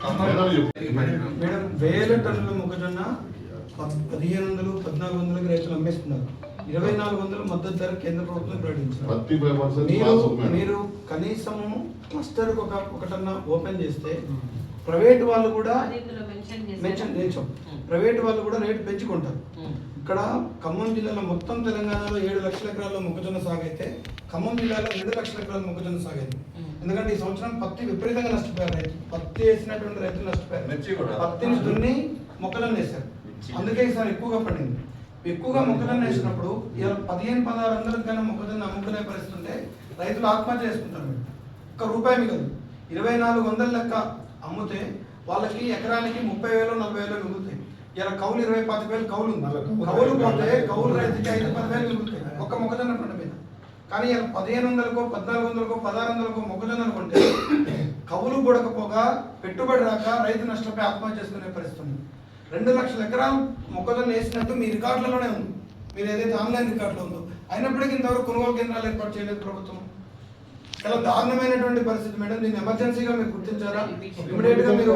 Madam వేల టన్నుల మొక్కజొన్న 1500 1400 రైతులు అమ్మేస్తున్నారు. 2400 మద్దతు ధర కేంద్ర ప్రభుత్వం ప్రకటించారు. మీరు కనీసము క్లస్టర్ ఒకటన్నా ఓపెన్ చేస్తే ప్రైవేట్ వాళ్ళు కూడా ప్రైవేట్ వాళ్ళు కూడా రేటు పెంచుకుంటారు. ఇక్కడ ఖమ్మం జిల్లాలో మొత్తం తెలంగాణలో 7 లక్షల ఎకరాల్లో మొక్కజొన్న సాగు అయితే ఖమ్మం జిల్లాలో 2 లక్షల ఎకరాల మొక్కజొన్న సాగైంది. ఎందుకంటే ఈ సంవత్సరం పత్తి విపరీతంగా నష్టపోయారు రైతులు. పత్తి వేసినటువంటి రైతులు నష్టపోయారు. పత్తిని దున్ని మొక్కజొన్న వేశారు. అందుకే ఈసారి ఎక్కువగా పడింది. ఎక్కువగా మొక్కజొన్న వేసినప్పుడు ఇలా 15-1600 కన్నా మొక్కజొన్న అమ్ముకునే పరిస్థితి ఉంటే రైతులు ఆత్మహత్య చేసుకుంటారు. ఒక్క రూపాయి మిగలదు. 2400 లెక్క అమ్ముతే వాళ్ళకి ఎకరానికి 30,000-40,000 మిగులుతాయి. ఇలా కౌలు 20-25,000 కౌలు ఉంది. కౌలు పోతే కౌలు రైతుకి 5-10,000 మిగులుతాయి ఒక్క మొక్కజొన్న పంట మీద. కానీ ఇలా 1500కో 1400కో 1600కో మొక్కజొన్నలు కొంటే కౌలు కూడకపోగా పెట్టుబడి రాక రైతు నష్టపోయి ఆత్మహత్య చేసుకునే పరిస్థితి ఉంది. 2 లక్షల ఎకరాలు మొక్కజొన్న వేసినట్టు మీ రికార్డులలోనే ఉంది. మీరు ఏదైతే ఆన్లైన్ రికార్డులో ఉందో అయినప్పటికీ ఇంతవరకు కొనుగోలు కేంద్రాలు ఏర్పాటు చేయలేదు ప్రభుత్వం. చాలా దారుణమైనటువంటి పరిస్థితి మేడం. దీన్ని ఎమర్జెన్సీగా మీరు గుర్తించారా? ఇమీడియట్ గా మీరు